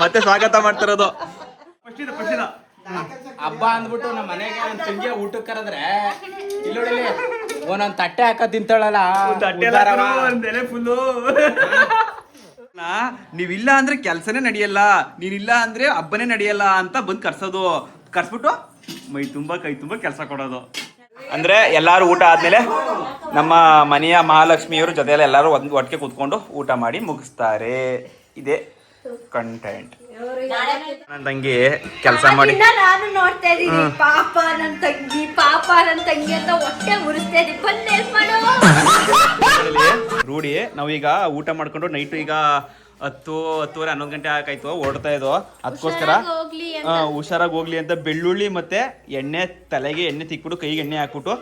ಮತ್ತೆ ಸ್ವಾಗತ ಮಾಡ್ತಿರೋದು. ಹಬ್ಬ ಅಂದ್ಬಿಟ್ಟು ನಮ್ಮ ಮನೆಗೆ ನನ್ ತಂಗಿ ಊಟಕ್ಕೆ ಕರೆದ್ರೆ ಇಲ್ಲಿ ಒಂದೊಂದ್ ತಟ್ಟೆ ಹಾಕ ತಿಂತಾಳಲ್ಲ. ನೀವಿಲ್ಲ ಅಂದ್ರೆ ಕೆಲ್ಸನೇ ನಡೆಯಲ್ಲ, ನೀನಿಲ್ಲ ಅಂದ್ರೆ ಹಬ್ಬನೇ ನಡೆಯಲ್ಲ ಅಂತ ಬಂದ್ ಕರ್ಸೋದು. ಕರ್ಸ್ಬಿಟ್ಟು ಮೈ ತುಂಬಾ ಕೈ ತುಂಬಾ ಕೆಲಸ ಕೊಡೋದು. ಅಂದ್ರೆ ಎಲ್ಲಾರು ಊಟ ಆದ್ಮೇಲೆ ನಮ್ಮ ಮನೆಯ ಮಹಾಲಕ್ಷ್ಮಿಯವರು ಜೊತೆಯಲ್ಲಿ ಎಲ್ಲಾರು ಒಟ್ಟಿಗೆ ಕೂತ್ಕೊಂಡು ಊಟ ಮಾಡಿ ಮುಗಿಸ್ತಾರೆ. ಇದೇ ಕಂಟೆಂಟ್. ನನ್ನ ತಂಗಿ ಕೆಲಸ ಮಾಡಿ ನಾನು ನೋಡ್ತಾ ಇದೀನಿ. ಪಾಪ ನನ್ನ ತಂಗಿ ಅಂತ ಹೊಟ್ಟೆ ಉರಿಸ್ತಾ ಇದೀನಿ. ಬಂದ್ ಹೆಲ್ಪ್ ಮಾಡು. ರೂಢಿ. ನಾವೀಗ ಊಟ ಮಾಡ್ಕೊಂಡು ನೈಟು ಈಗ 10-10:30 11 ಗಂಟೆ ಆಕಾಯ್ತು, ಹೊರಡ್ತಾ ಇದ್ದೋ. ಅದಕ್ಕೋಸ್ಕರ ಹುಷಾರಾಗಿ ಹೋಗ್ಲಿ ಅಂತ ಬೆಳ್ಳುಳ್ಳಿ ಮತ್ತೆ ಎಣ್ಣೆ, ತಲೆಗೆ ಎಣ್ಣೆ ತಿಕ್ಬಿಟ್ಟು ಕೈಗೆ ಎಣ್ಣೆ ಹಾಕ್ಬಿಟ್ಟು.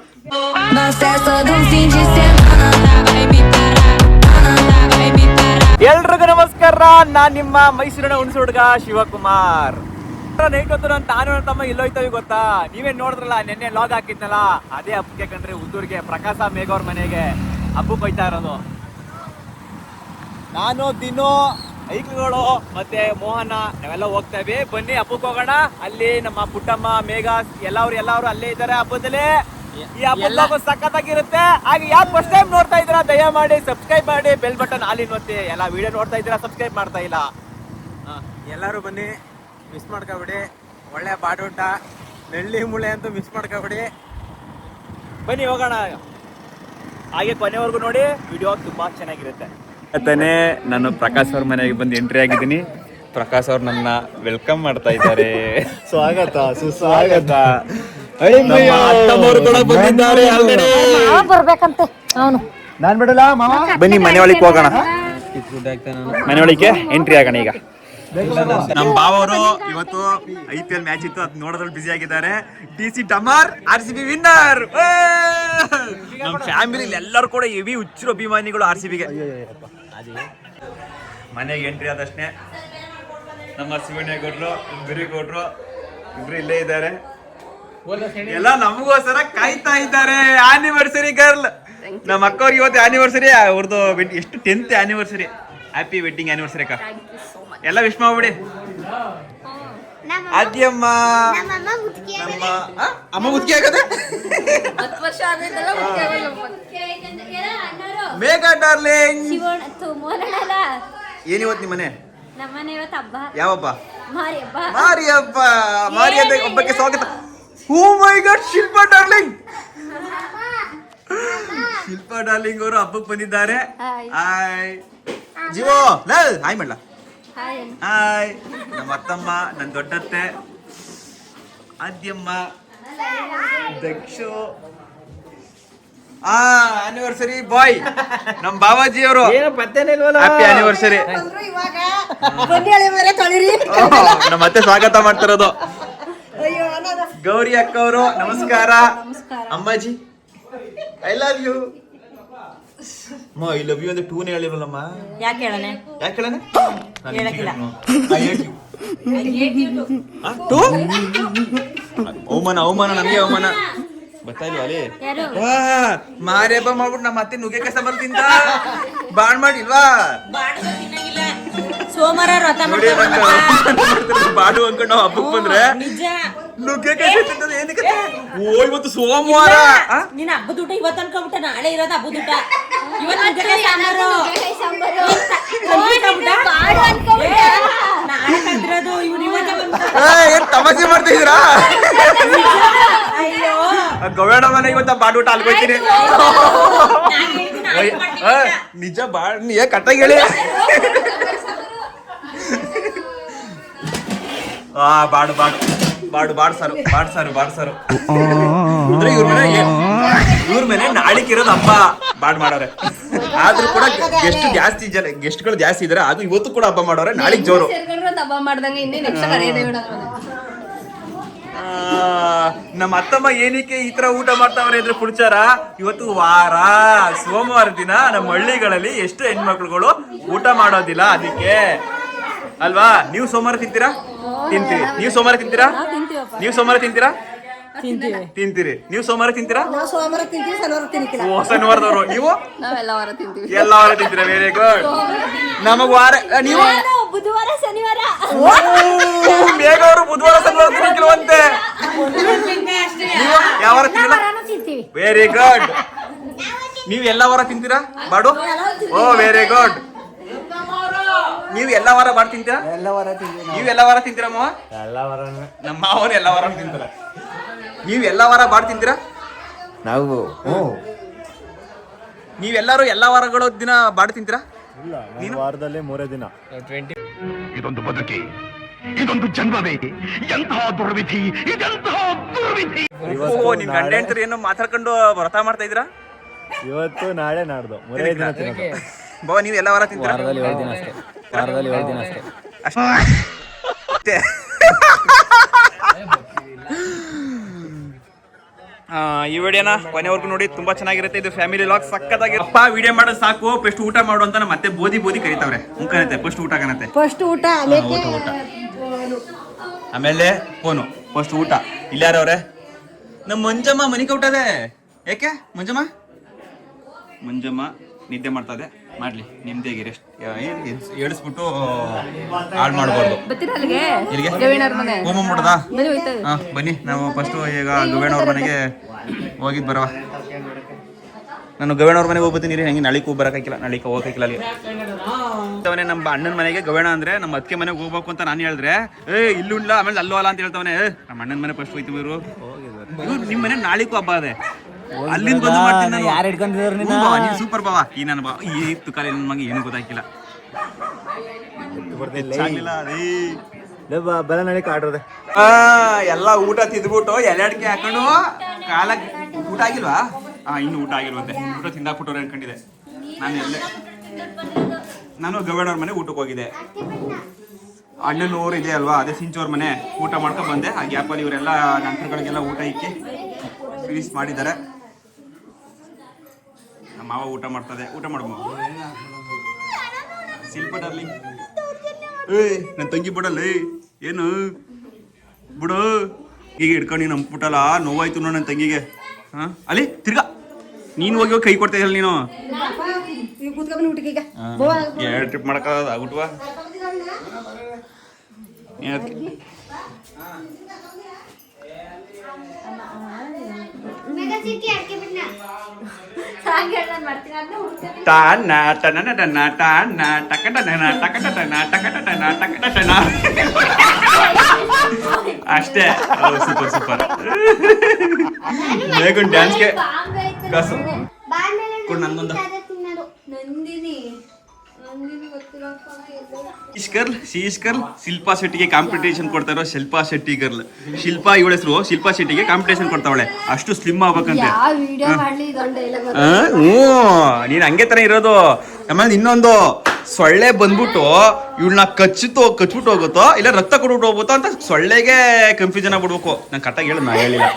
ಎಲ್ರಿಗೂ ನಮಸ್ಕಾರ. ನಾನ್ ನಿಮ್ಮ ಮೈಸೂರಿನ ಹುಣಸೆ ಹುಡುಗ ಶಿವಕುಮಾರ್. ನೈಟ್ ಹೊತ್ತು ನಾನು ನನ್ನ ತಮ್ಮ ಎಲ್ಲೋಯ್ತವಿ ಗೊತ್ತಾ? ನೀವೇನ್ ನೋಡಿದ್ರಲ್ಲ, ನೆನ್ನೆ ಲಾಗ್ ಹಾಕಿದ್ನಲ್ಲ, ಅದೇ ಹಬ್ಬಕ್ಕೆ ಕಂಡ್ರೆ ಉದ್ದೂರಿಗೆ ಪ್ರಕಾಶ ಮೇಘವ್ರ ಮನೆಗೆ ಹಬ್ಬಕ್ಕೆ ಹೋಯ್ತಾ ಇರೋದು. ನಾನು ದಿನೋ ಐಕ್ಳುಗಳು ಮತ್ತೆ ಮೋಹನ ನಾವೆಲ್ಲ ಹೋಗ್ತೇವೆ. ಬನ್ನಿ ಹಬ್ಬಕ್ಕೆ ಹೋಗೋಣ. ಅಲ್ಲಿ ನಮ್ಮ ಪುಟ್ಟಮ್ಮ, ಮೇಘ ಎಲ್ಲಾರು ಅಲ್ಲೇ ಇದ್ದಾರೆ ಹಬ್ಬದಲ್ಲಿ. ಈ ಹಬ್ಬ ಸಖತ್ತಾಗಿರುತ್ತೆ. ಹಾಗೆ ಯಾಕೆ ಫಸ್ಟ್ ಟೈಮ್ ನೋಡ್ತಾ ಇದ್ದೀರಾ ದಯಮಾಡಿ ಸಬ್ಸ್ಕ್ರೈಬ್ ಮಾಡಿ, ಬೆಲ್ ಬಟನ್ ಆಲಿನ್ ಒತ್ತಿ. ಎಲ್ಲ ವಿಡಿಯೋ ನೋಡ್ತಾ ಇದ್ದೀರಾ, ಸಬ್ಸ್ಕ್ರೈಬ್ ಮಾಡ್ತಾ ಇಲ್ಲ. ಎಲ್ಲರೂ ಬನ್ನಿ, ಮಿಸ್ ಮಾಡ್ಕೊಬಿಡಿ. ಒಳ್ಳೆ ಬಾಡೂಟ ನೆಳ್ಳಿ ಮುಳೆ ಅಂತೂ ಮಿಸ್ ಮಾಡ್ಕೊಬಿಡಿ. ಬನ್ನಿ ಹೋಗೋಣ. ಹಾಗೆ ಕೊನೆವರೆಗೂ ನೋಡಿ, ವಿಡಿಯೋ ತುಂಬಾ ಚೆನ್ನಾಗಿರುತ್ತೆ. ತಾನೇ ನಾನು ಪ್ರಕಾಶ್ ಅವ್ರ ಮನೆಗೆ ಬಂದು ಎಂಟ್ರಿ ಆಗಿದ್ದೀನಿ. ಪ್ರಕಾಶ್ ಅವ್ರು ನನ್ನ ವೆಲ್ಕಮ್ ಮಾಡ್ತಾ ಇದ್ದಾರೆ. ಸ್ವಾಗತ ಸುಸ್ವಾಗತ. ಅತ್ತಮ್ಮವ್ರು ಕೂಡ ಬಂದಿದ್ದಾರೆ ಬರ್ಬೇಕಂತೆ ಅವನು. ನಾನ್ ಬಿಡಲ್ಲ ಮಾಮ. ಬನ್ನಿ ಮನೆ ಒಳಗೆ ಹೋಗೋಣ. ಮನೆ ಒಳಗೆ ಎಂಟ್ರಿ ಆಗೋಣ. ಈಗ ನಮ್ಮ ಬಾವರು ಇವತ್ತು IPL ಮ್ಯಾಚ್ ಇತ್ತು, ಅದ್ ನೋಡೋದ್ರಲ್ಲಿ ಬಿಸಿ ಆಗಿದ್ದಾರೆ. DC ಡಮಾರ್ RCB winner. ನಮ್ಮ ಫ್ಯಾಮಿಲಿ ಎಲ್ಲರೂ ಕೂಡ ಹೆವಿ ಹುಚ್ಚರು ಅಭಿಮಾನಿಗಳು RCBಗೆ. ಮನೆಗೆ ಎಂಟ್ರಿ ಆದಷ್ಟೇ ನಮ್ಮ ಶಿವಣ್ಣೇಗೌಡ್ರು, ಬಿರಿಗೌಡ್ರು ಇಬ್ರು ಇಲ್ಲೇ ಇದ್ದಾರೆ. ಎಲ್ಲ ನಮಗೋಸ್ಕರ ಕಾಯ್ತಾ ಇದ್ದಾರೆ. ಆನಿವರ್ಸರಿ ಗರ್ಲ್ ನಮ್ಮ ಅಕ್ಕವ್ರಿಗೆ ಇವತ್ತು ಆನಿವರ್ಸರಿ. ಅವ್ರದ್ದು ಎಷ್ಟು 10th anniversary. Happy wedding anniversary ಅಕ್ಕ. ಎಲ್ಲ ವಿಶ್ ಮಾಡ್ಬಿಡಿ. ಅದ್ಯಮ್ಮ ನಮ್ಮ ಅಮ್ಮ ಮುದ್ಕಿ ಆಗದೆ. ಮೇಘಾ ಡಾರ್ಲಿಂಗ್. ಏನಿವತ್ತು ನಿಮ್ಮ ಮನೆ? ಯಾವ ಹಬ್ಬ? ಮಾರಿ ಹಬ್ಬ. ಮಾರಿ ಹಬ್ಬಕ್ಕೆ ಸ್ವಾಗತ. Oh my god, Shilpa darling. Shilpa darling ಅವರು ಹಬ್ಬಕ್ಕೆ ಬಂದಿದ್ದಾರೆ. ಹಾಯ್ ಜೀವೋ. ಹಾಯ್ ಮಾಡ್ಲಾ? ಹಾಯ್. ನಮ್ಮ ಅತ್ತಮ್ಮ, ನನ್ನ ದೊಡ್ಡತ್ತೆ, ಆದ್ಯಮ್ಮ, ದಕ್ಷು. ಆನಿವರ್ಸರಿ ಬಾಯ್ ನಮ್ಮ ಬಾವಾಜಿ ಅವರು. Happy anniversary. ನಮ್ಮ ಮತ್ತೆ ಸ್ವಾಗತ ಮಾಡ್ತಿರೋದು. ಗೌರಿ ಅಕ್ಕ ಅವರು ನಮಸ್ಕಾರ. ಅಮ್ಮಾಜಿ I love you. I love you ಅಂದ್ರೆ 2ನೇ ಹೇಳಿರಲ್ಲಮ್ಮ. ಯಾಕೆ ಹೇಳನೆ? ಅವಮಾನ ನಮಗೆ ಅವಮಾನ. ಬರ್ತಾ ಇಲ್ವಾ ಅಲ್ಲಿ? ಮಾರಿ ಹಬ್ಬ ಮಾಡ್ಬಿಟ್ಟು ನಮ್ಮ ಮತ್ತೆ ನುಗ್ಗೆ ಕಸ ಬರ್ತಿಂತ ಬಾಣ್ ಮಾಡಿಲ್ವಾ? ಸೋಮವಾರ ವ್ರತ ಬಾಡು ಅನ್ಕೊಂಡು ನಾವು ಹಬ್ಬಕ್ಕೆ ಬಂದ್ರೆ ನುಗ್ಗೆ ಕಸ ತಿಂತದ. ಏನಕ್ಕೆ? ಓ ಇವತ್ತು ಸೋಮವಾರ. ನೀನ್ ಹಬ್ಬದ ಊಟ ಇವತ್ತು ಅನ್ಕೊಂಬಿಟ್ಟ. ನಾಳೆ ಇರೋದು ಹಬ್ಬದ ಊಟ. ಇವತ್ತು ನುಗ್ಗೆಕಾಯಿ ಸಾಂಬಾರು. ನಾಳೆ ಕದ್ದಿರೋದು ಇವ್ರು ಇವತ್ತೇ ಏನ್ ತಮಾಷೆ ಮಾಡ್ತಿದ್ದೀರಾ? ಗೌರವ ಮನೆ ಇವತ್ತ ಬಾಡೂಟ ಅಲ್ಕೋತೀನಿ. ನಿಜ ಬಾಳ್ ನೀ ಕಟ್ಟಾಗಿ ಹೇಳಿ. ಬಾಡು ಬಾಡು ಬಾಡು ಬಾಡ್ಸಾರು ಬಾಡ್ಸಾರು ಬಾಡ್ಸಾರು ಅಂದ್ರೆ ಇವ್ರ ಮೇಲೆ ನಾಳಿಕ್ ಇರೋದು ಹಬ್ಬ ಬಾಡ್ ಮಾಡೋರೆ. ಆದ್ರೂ ಕೂಡ ಗೆಸ್ಟ್ಗಳು ಜಾಸ್ತಿ ಇದಾರೆ. ಅದು ಇವತ್ತು ಕೂಡ ಹಬ್ಬ ಮಾಡೋರೆ. ನಾಳಿಗ್ ಜೋರು. ನಮ್ಮ ಅತ್ತಮ್ಮ ಏನಕ್ಕೆ ಈ ತರ ಊಟ ಮಾಡ್ತಾವ್ರೆ ಅಂದ್ರೆ ಪುಡ್ಚಾರ. ಇವತ್ತು ವಾರ ಸೋಮವಾರ ದಿನ ನಮ್ಮ ಹಳ್ಳಿಗಳಲ್ಲಿ ಎಷ್ಟು ಹೆಣ್ಮಕ್ಳುಗಳು ಊಟ ಮಾಡೋದಿಲ್ಲ. ಅದಕ್ಕೆ ಅಲ್ವಾ? ನೀವು ಸೋಮವಾರ ತಿಂತೀರಾ? ತಿಂತೀವಿ. ನೀವು ಸೋಮವಾರ ತಿಂತೀರಾ? ನೀವು ಸೋಮವಾರ ತಿಂತೀರಾ? ತಿಂತೀರಿ. ನೀವು ಸೋಮವಾರ ತಿಂತೀರಾ? ನಾವು ಸೋಮವಾರ ತಿಂತೀವಿ, ಶನಿವಾರ ತಿನ್ನಿಕ್ಕಿಲ್ಲ. ಓ, ಶನಿವಾರದವರು. ನೀವು ನಾವೆಲ್ಲ ವಾರ ತಿಂತೀವಿ. ಎಲ್ಲ ವಾರ ತಿಂತೀರಾ? Very good. ನಮಗ್ ವಾರ ನೀವು ಬುಧವಾರ ಶನಿವಾರ ಬೇಗ ಅವರು ಬುಧವಾರ ಶನಿವಾರ ತಿನ್ನಕ್ಕಿಲ್ವಂತೆ. ನೀವು ಯಾವ ವಾರ ತಿನ್ನಲ್ಲ? ತಿಂತೀವಿ. Very good. ನೀವು ಎಲ್ಲ ವಾರ ತಿಂತೀರಾ ಬಾಡು? ಓ ವೆರಿ ಗುಡ್. ನೀವು ಎಲ್ಲ ವಾರ ಬಾಡ್ ತಿಂತೀರಾ? ನೀವು ಎಲ್ಲ ವಾರ ತಿಂತೀರಾ ಮಾವ? ನಮ್ಮ ಮಾವನು ಎಲ್ಲ ವಾರ ತಿಂತಾರ. ನೀವು ಎಲ್ಲ ವಾರ ಬಾಡ್ ತಿಂತೀರಾ? ನಾವು ನೀವೆಲ್ಲರೂ ಎಲ್ಲ ವಾರಗಳು ದಿನ ಬಾಡ್ ತಿಂತೀರಾ? ನೀನು ವಾರದಲ್ಲಿ 3 ದಿನ. ಇದೊಂದು ಬದುಕಿ, ಇದೊಂದು ಜನ್ಮವೇ, ಎಂತಹ ದುರ್ವಿಧಿ, ಇದೆಂತಹ ದುರ್ವಿಧಿ. ಓ, ನಿಮ್ ಗಂಡ ಹೆಂಡ್ತಿರು ಏನೋ ಮಾತಾಡ್ಕೊಂಡು ವ್ರತ ಮಾಡ್ತಾ ಇದ್ದೀರಾ? ಇವತ್ತು ನಾಳೆ ನಾಡ್ದು 3 ದಿನ ತಿನ್ನೋದು. ಬಾವ, ನೀವು ಎಲ್ಲ ವಾರ ತಿಂತೀರಾ? ವಾರದಲ್ಲಿ 7 ದಿನ ಅಷ್ಟೇ. ವಾರದಲ್ಲಿ 7 ದಿನ ಅಷ್ಟೇ. ಅಷ್ಟೇ. ಈ ವಿಡಿಯೋನ ಕೊನೆವರೆಗೂ ನೋಡಿ, ತುಂಬಾ ಚೆನ್ನಾಗಿರುತ್ತೆ. ಇದು ಫ್ಯಾಮಿಲಿ ಲಾಗ್ ಸಕ್ಕತ್ತಾಗಿರುತ್ತೆ. ಅಪ್ಪ ವಿಡಿಯೋ ಮಾಡೋದು ಸಾಕು, ಫಸ್ಟ್ ಊಟ ಮಾಡು ಅಂತ ಮತ್ತೆ ಬೋದಿ ಕರೀತಾವ್ರೆ. ಮುಖನತ್ತೆ ಫಸ್ಟ್ ಊಟ ಕನತ್ತೆ. ಫಸ್ಟ್ ಊಟ ಆಮೇಲೆ ಫೋನು. ಫಸ್ಟ್ ಊಟ. ಇಲ್ಲಾರವ್ರೆ ನಮ್ಮ ಮಂಜಮ್ಮ ಮನಿ ಕೌಟದೆ. ಯಾಕೆ ಮಂಜಮ್ಮ ನಿದ್ದೆ ಮಾಡ್ತಾ ಇದೆ. ಮಾಡ್ಲಿ, ನಿಮ್ದೇಗಿರಿ. ಏಳಿಸ್ಬಿಟ್ಟು ಹಾಳು ಮಾಡ್ಬಾರ್ದು. ಇಲ್ಲಿಗೆ ಹೋಮ ಮಾಡೋದಾ? ಹಾ, ಬನ್ನಿ. ನಾವು ಫಸ್ಟ್ ಈಗ ಗವೇಣವ್ರ ಮನೆಗೆ ಹೋಗಿದ್ ಬರವ. ನಾನು ಗವೇಣವ್ರ ಮನೆಗೆ ಹೋಗ್ಬತ್ತೀನಿ. ಹೆಂಗೆ ನಾಳಿಗೂ ಬರೋಕ್ಕಾಗಿಲ್ಲ, ನಾಳಿಕ ಹೋಗಕ್ಕಿಲ್ಲ. ಅಲ್ಲಿ ನಮ್ಮ ಅಣ್ಣನ ಮನೆಗೆ ಗವೇಣ ಅಂದ್ರೆ ನಮ್ಮ ಅತ್ತಿಗೆ ಮನೆಗೆ ಹೋಗ್ಬೇಕು ಅಂತ ನಾನು ಹೇಳಿದ್ರೆ, ಇಲ್ಲೂ ಇಲ್ಲ, ಆಮೇಲೆ ಅಲ್ಲೂ ಅಲ್ಲ ಅಂತ ಹೇಳ್ತಾವನೆ. ನಮ್ಮ ಅಣ್ಣನ ಮನೆ ಫಸ್ಟ್ ಹೋಯ್ತು. ಇವರು ನಿಮ್ಮ ಮನೆ ನಾಳಿಗೂ ಹಬ್ಬ ಅದೇ, ಅಲ್ಲಿಂದ ಬಂದು ಮಾಡ್ತೀನಿ ನಾನು. ಯಾರು ಹಿಡ್ಕೊಂಡಿದ್ರು ನೀನು ಸೂಪರ್ ಬಾವ. ಈ ನನ್ನ ಬಾ ಈ ತುಕಾಲಿ ನನ್ನ ಮಗ ಏನು ಗೊತ್ತಾಗಿಲ್ಲ. ಬೆಲೆ ನಡಿ ಕಾಡ್ರದೆ. ಎಲ್ಲ ಊಟ ತಿಂದ್ಬಿಟ್ಟು ಎಲೆಡ್ಕೆ ಹಾಕೊಂಡು ಕಾಲ ಊಟ ಆಗಿಲ್ವಾ? ಇನ್ನು ಊಟ ಆಗಿಲ್ವಂತೆ. ಊಟ ತಿಂದಾಕ್ಬಿಟ್ಟವ್ರು ಅನ್ಕೊಂಡಿದೆ. ನಾನು ಗವೇಣವ್ರ ಮನೆ ಊಟಕ್ಕೆ ಹೋಗಿದ್ದೆ. ಅಣ್ಣನ ಊರು ಇದೆ ಅಲ್ವಾ, ಅದೇ ಸಿಂಚೋರ್ ಮನೆ. ಊಟ ಮಾಡ್ಕೊಂಡು ಬಂದೆ. ಆ ಗ್ಯಾಪಲ್ಲಿ ಇವರೆಲ್ಲ ನಂತರಗಳಿಗೆಲ್ಲ ಊಟ ಇಕ್ಕಿ ಫಿನಿಶ್ ಮಾಡಿದ್ದಾರೆ. ನಮ್ಮ ಮಾವ ಊಟ ಮಾಡ್ತದೆ. ಊಟ ಮಾಡ್ಬೋ ಶಿಲ್ಪ ಡಾರ್ಲಿಂಗ್. ನನ್ನ ತಂಗಿ ಬಿಡಲ್ಲ. ಏನು ಬಿಡು, ಈಗ ಹಿಡ್ಕೊಂಡು ನೀನು ನಂಬಿಬಿಟ್ಟಲ್ಲ. ನೋವಾಯ್ತು ನೋಡು ನನ್ನ ತಂಗಿಗೆ. ಅಲ್ಲಿ ತಿರ್ಗಾ ನೀನು ಹೋಗಿ ಕೈ ಕೊಡ್ತಾ ಇದ್ದಲ್ಲ ನೀನು. ಎರಡು ಟ್ರಿಪ್ ಮಾಡಕ್ಕಾಗದ ಆಗ್ಬಿಟ್ವಾ? ಅಷ್ಟೇ. Super super. ಮೇಗುನ್ ಡ್ಯಾನ್ಸ್ಗೆ ಕಾಸು ಕೊಡು. ನಂದೊಂದು ಶಿಲ್ಪಾ ಶೆಟ್ಟಿಗೆ ಕಾಂಪಿಟೇಷನ್ ಕೊಡ್ತಾರೋ. ಶಿಲ್ಪಾ ಶೆಟ್ಟಿ ಗರ್ಲ್. ಶಿಲ್ಪಾ ಇವಳ ಹೆಸರು. ಶಿಲ್ಪಾ ಶೆಟ್ಟಿಗೆ ಕಾಂಪಿಟೇಷನ್ ಕೊಡ್ತಾವಳೆ. ಅಷ್ಟು ಸ್ಲಿಮ್ ಆಗ್ಬೇಕಂತೆ. ನೀನ್ ಹಂಗೆ ತರ ಇರೋದು. ಆಮೇಲೆ ಇನ್ನೊಂದು ಸೊಳ್ಳೆ ಬಂದ್ಬಿಟ್ಟು ಇವಳನ್ನ ಕಚ್ಬಿಟ್ಟು ಹೋಗುತ್ತೋ ಇಲ್ಲ ರಕ್ತ ಕೊಡ್ಬಿಟ್ಟು ಹೋಗುತ್ತೋ ಅಂತ ಸೊಳ್ಳೆಗೆ ಕನ್ಫ್ಯೂಷನ್ ಆಗ್ಬಿಡ್ಬೇಕು. ನಾನು ಕರೆಕ್ಟಾಗಿ ಹೇಳಿ, ನಾ ಹೇಳಿಲ್ಲ.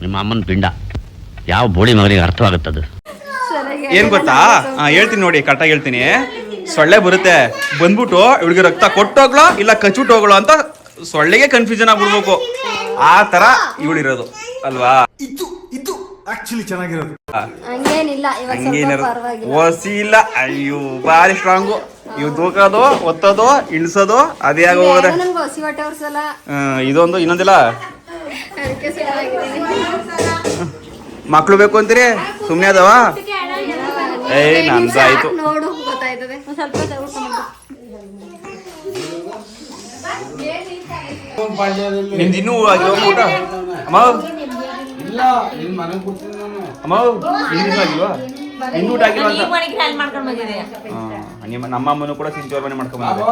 ನಿಮ್ಮ ಅಮ್ಮನ ಪಿಂಡ ಯಾವ ಬೋಳಿ ಮಗನಿಗೆ ಅರ್ಥವಾಗುತ್ತದು. ಏನ್ ಗೊತ್ತಾ? ಹೇಳ್ತೀನಿ ನೋಡಿ, ಕರೆಕ್ಟಾಗಿ ಹೇಳ್ತೀನಿ. ಸೊಳ್ಳೆ ಬರುತ್ತೆ, ಬಂದ್ಬಿಟ್ಟು ಇವಳಿಗೆ ರಕ್ತ ಕೊಟ್ಟೋಗ್ಲೋ ಇಲ್ಲ ಕಚ್ಬಿಟ್ಟು ಹೋಗ್ಲೋ ಅಂತ ಸೊಳ್ಳೆಗೆ ಕನ್ಫ್ಯೂಷನ್ ಆಗ್ಬಿಡ್ಬೇಕು. ಆ ತರ ಇವಳಿರೋದು ಅಲ್ವಾ? ಇದು ಆಕ್ಚುಲಿ ಚೆನ್ನಾಗಿರೋದು. ಓಸಿ ಇಲ್ಲ. ಅಯ್ಯೋ ಭಾರಿ ಸ್ಟ್ರಾಂಗು. ಇವ್ ತೂಕೋದು, ಒತ್ತೋದು, ಇಳಿಸೋದು ಅದೇ ಆಗೋದ್ರೆ. ಇದೊಂದು ಇನ್ನೊಂದಿಲ್ಲ. ಮಕ್ಳು ಬೇಕು ಅಂತೀರಿ? ಸುಮ್ನೆ ಅದಾವ? ನಂದಾಯ್ತು. ನಿಮ್ದು ಇನ್ನೂ ಆಗಿಲ್ವ ಊಟ? ಅಮ್ಮ ನಿಮ್ದು ಆಗಿಲ್ವಾ? ಇನ್ನೂ ಊಟ ಆಗಿಲ್ವಾ ಅಂತ. ನಮ್ಮ ಅಮ್ಮನೂ ಕೂಡ ಸಿಂಚೋರ್ ಮನೆ ಮಾಡ್ಕೊಂಡ್ ಬಂದಿದೆ.